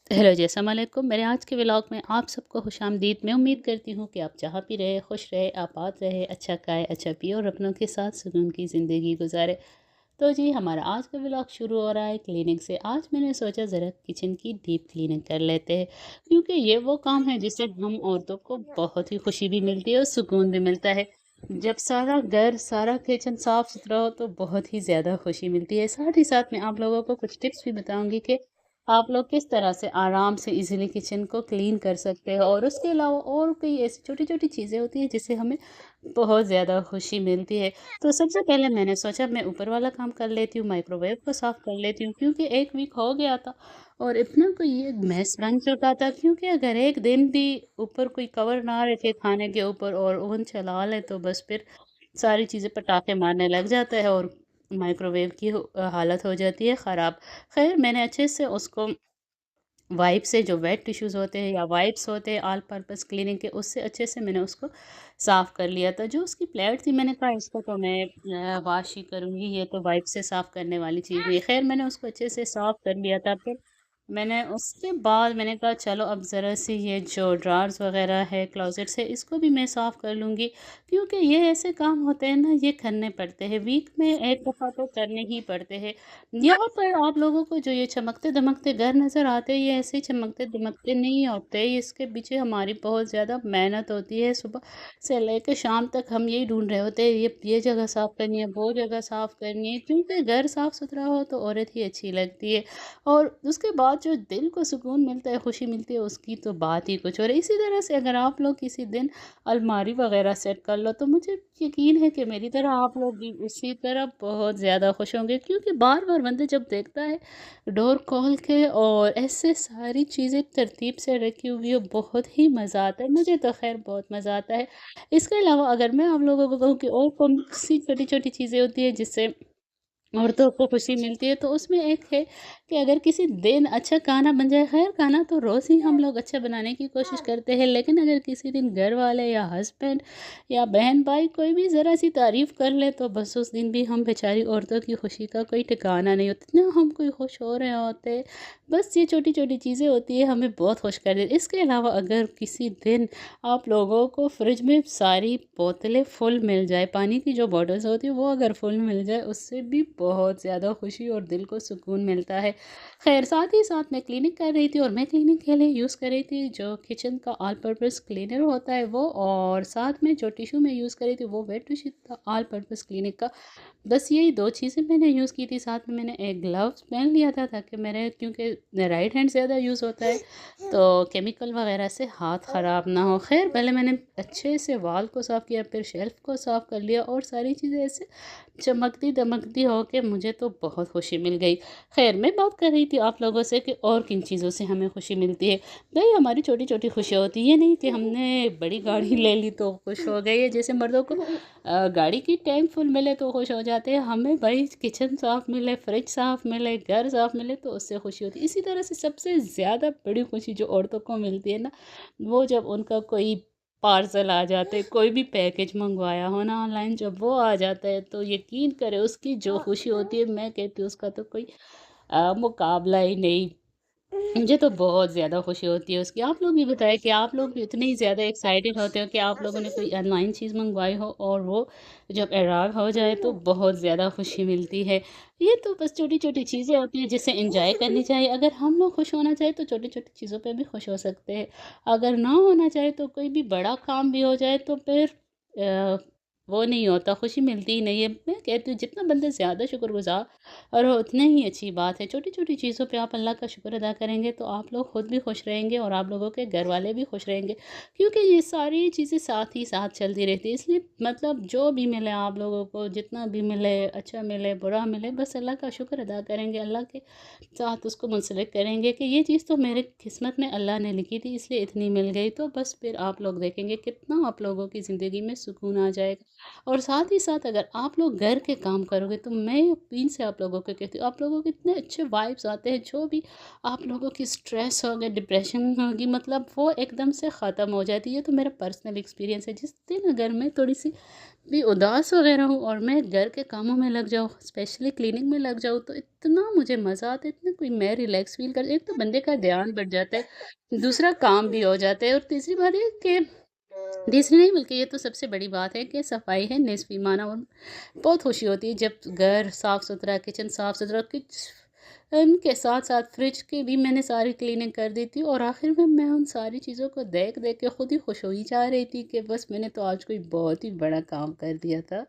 Hello जी, अस्सलाम वालेकुम। मेरे आज के व्लॉग में आप सबको खुशामदीद। मैं उम्मीद करती हूँ कि आप जहाँ भी रहे खुश रहे, आबाद रहे, अच्छा खाए, अच्छा पिए और अपनों के साथ सुकून की ज़िंदगी गुजारे। तो जी हमारा आज का व्लॉग शुरू हो रहा है क्लीनिंग से। आज मैंने सोचा ज़रा किचन की डीप क्लीनिंग कर लेते हैं, क्योंकि ये वो काम है जिससे हम औरतों को बहुत ही खुशी भी मिलती है और सुकून भी मिलता है। जब सारा घर सारा किचन साफ़ सुथरा हो तो बहुत ही ज़्यादा खुशी मिलती है। साथ ही साथ मैं आप लोगों को कुछ टिप्स भी बताऊंगी कि आप लोग किस तरह से आराम से इजीली किचन को क्लीन कर सकते हैं। और उसके अलावा और कई ऐसी छोटी छोटी चीज़ें होती हैं जिससे हमें बहुत ज़्यादा खुशी मिलती है। तो सबसे पहले मैंने सोचा मैं ऊपर वाला काम कर लेती हूँ, माइक्रोवेव को साफ़ कर लेती हूँ, क्योंकि एक वीक हो गया था और इतना कोई ये मैस बन चुका था। क्योंकि अगर एक दिन भी ऊपर कोई कवर ना रखे खाने के ऊपर और ओवन चला ले तो बस फिर सारी चीज़ें पटाखे मारने लग जाता है और माइक्रोवेव की हालत हो जाती है ख़राब। खैर मैंने अच्छे से उसको वाइप से, जो वेट टिश्यूज़ होते हैं या वाइप्स होते हैं ऑल पर्पस क्लीनिंग के, उससे अच्छे से मैंने उसको साफ़ कर लिया था। जो उसकी प्लेट थी मैंने कहा इसको तो मैं वॉश ही करूँगी, ये तो वाइप से साफ़ करने वाली चीज़ नहीं है। खैर मैंने उसको अच्छे से साफ़ कर लिया था। फिर मैंने उसके बाद मैंने कहा चलो अब ज़रा सी ये जो ड्रार्स वगैरह है क्लोजेट से, इसको भी मैं साफ़ कर लूँगी, क्योंकि ये ऐसे काम होते हैं ना, ये करने पड़ते हैं, वीक में एक दफ़ा तो करने ही पड़ते हैं। यहाँ पर आप लोगों को जो ये चमकते दमकते घर नज़र आते हैं, ये ऐसे ही चमकते दमकते नहीं होते। इसके पीछे हमारी बहुत ज़्यादा मेहनत होती है। सुबह से लेकर शाम तक हम यही ढूंढ रहे होते हैं, ये जगह साफ़ करनी है, वो जगह साफ़ करनी है, क्योंकि घर साफ़ सुथरा हो तो औरत ही अच्छी लगती है। और उसके बाद जो दिल को सुकून मिलता है, खुशी मिलती है, उसकी तो बात ही कुछ और है। इसी तरह से अगर आप लोग किसी दिन अलमारी वगैरह सेट कर लो तो मुझे यकीन है कि मेरी तरह आप लोग भी उसी तरह बहुत ज़्यादा खुश होंगे, क्योंकि बार बार बंदे जब देखता है डोर खोल के और ऐसे सारी चीज़ें तरतीब से रखी हुई हो, बहुत ही मज़ा आता है। मुझे तो खैर बहुत मज़ा आता है। इसके अलावा अगर मैं आप लोगों को कहूँ कि और कौन सी छोटी छोटी चीज़ें होती है जिससे औरतों को खुशी मिलती है, तो उसमें एक है कि अगर किसी दिन अच्छा खाना बन जाए। खैर खाना तो रोज़ ही हम लोग अच्छा बनाने की कोशिश करते हैं, लेकिन अगर किसी दिन घर वाले या हस्बैंड या बहन भाई कोई भी ज़रा सी तारीफ़ कर ले तो बस उस दिन भी हम बेचारी औरतों की खुशी का कोई ठिकाना नहीं होता, इतना हम कोई खुश हो रहे होते हैं। बस ये छोटी छोटी चीज़ें होती है, हमें बहुत खुश कर देती। इसके अलावा अगर किसी दिन आप लोगों को फ्रिज में सारी बोतलें फुल मिल जाए, पानी की जो बॉटल्स होती है वो अगर फुल मिल जाए, उससे भी बहुत ज़्यादा खुशी और दिल को सुकून मिलता है। खैर साथ ही साथ मैं क्लीनिंग कर रही थी और मैं क्लीनिंग के लिए यूज़ कर रही थी जो किचन का ऑल पर्पस क्लीनर होता है वो, और साथ में जो टिश्यू मैं यूज़ कर रही थी वो वेट टिश्यू था ऑल पर्पस क्लीनिक का। बस यही दो चीज़ें मैंने यूज़ की थी। साथ में मैंने एक ग्लव्स पहन लिया था ताकि मेरे, क्योंकि राइट हैंड ज़्यादा यूज़ होता है तो केमिकल वगैरह से हाथ ख़राब ना हो। खैर पहले मैंने अच्छे से वाल को साफ़ किया, फिर शेल्फ़ को साफ़ कर लिया और सारी चीज़ें ऐसे चमकती दमकती हो के मुझे तो बहुत खुशी मिल गई। खैर मैं बात कर रही थी आप लोगों से कि और किन चीज़ों से हमें खुशी मिलती है। भाई हमारी छोटी छोटी खुशियाँ होती है, ये नहीं कि हमने बड़ी गाड़ी ले ली तो खुश हो गए है। जैसे मर्दों को गाड़ी की टैंक फुल मिले तो खुश हो जाते हैं, हमें भाई किचन साफ़ मिले, फ्रिज साफ़ मिले, घर साफ़ मिले तो उससे खुशी होती है। इसी तरह से सबसे ज़्यादा बड़ी खुशी जो औरतों को मिलती है ना, वो जब उनका कोई पार्सल आ जाते हैं, कोई भी पैकेज मंगवाया हो ना ऑनलाइन, जब वो आ जाता है तो यकीन करें उसकी जो खुशी होती है, मैं कहती हूँ उसका तो कोई मुकाबला ही नहीं। मुझे तो बहुत ज़्यादा खुशी होती है उसकी। आप लोग भी बताएं कि आप लोग भी इतने ही ज़्यादा एक्साइटेड होते हो कि आप लोगों ने कोई ऑनलाइन चीज़ मंगवाई हो और वो जब अराइव हो जाए तो बहुत ज़्यादा खुशी मिलती है। ये तो बस छोटी छोटी चीज़ें होती हैं जिसे एंजॉय करनी चाहिए। अगर हम लोग खुश होना चाहे तो छोटी छोटी चीज़ों पे भी खुश हो सकते हैं। अगर ना होना चाहे तो कोई भी बड़ा काम भी हो जाए तो फिर अ, वो नहीं होता, खुशी मिलती ही नहीं है। मैं कहती हूँ जितना बंदे ज़्यादा शुक्रगुजार और उतने ही अच्छी बात है। छोटी छोटी चीज़ों पे आप अल्लाह का शुक्र अदा करेंगे तो आप लोग खुद भी खुश रहेंगे और आप लोगों के घर वाले भी खुश रहेंगे, क्योंकि ये सारी चीज़ें साथ ही साथ चलती रहती है। इसलिए मतलब जो भी मिले आप लोगों को, जितना भी मिले, अच्छा मिले बुरा मिले, बस अल्लाह का शुक्र अदा करेंगे, अल्लाह के साथ उसको मुंसलिक करेंगे कि ये चीज़ तो मेरे किस्मत में अल्लाह ने लिखी थी इसलिए इतनी मिल गई। तो बस फिर आप लोग देखेंगे कितना आप लोगों की ज़िंदगी में सुकून आ जाएगा। اور ساتھ ہی ساتھ اگر آپ لوگ گھر کے کام کرو گے تو میں یقین سے آپ لوگوں کو کہتی ہوں، آپ لوگوں کو اتنے اچھے وائبس آتے ہیں، جو بھی آپ لوگوں کی اسٹریس ہوگا، ڈپریشن ہوگی، مطلب وہ ایک دم سے ختم ہو جاتی ہے۔ یہ تو میرا پرسنل ایکسپیرینس ہے۔ جس دن اگر میں تھوڑی سی بھی اداس وغیرہ ہوں اور میں گھر کے کاموں میں لگ جاؤں، اسپیشلی کلیننگ میں لگ جاؤں، تو اتنا مجھے مزہ آتا ہے، اتنا کوئی میں ریلیکس فیل کر، ایک تو بندے کا دھیان بڑھ جاتا ہے، دوسرا کام بھی ہو جاتا ہے، اور تیسری بات یہ کہ تیسری نہیں بلکہ یہ تو سب سے بڑی بات ہے کہ صفائی ہے نصف ایمان، اور بہت خوشی ہوتی ہے جب گھر صاف ستھرا، کچن صاف ستھرا، ان کے ساتھ ساتھ فریج کی بھی میں نے ساری کلیننگ کر دی تھی، اور آخر میں ان ساری چیزوں کو دیکھ دیکھ کے خود ہی خوش ہوئی جا رہی تھی کہ بس میں نے تو آج کوئی بہت ہی بڑا کام کر دیا تھا۔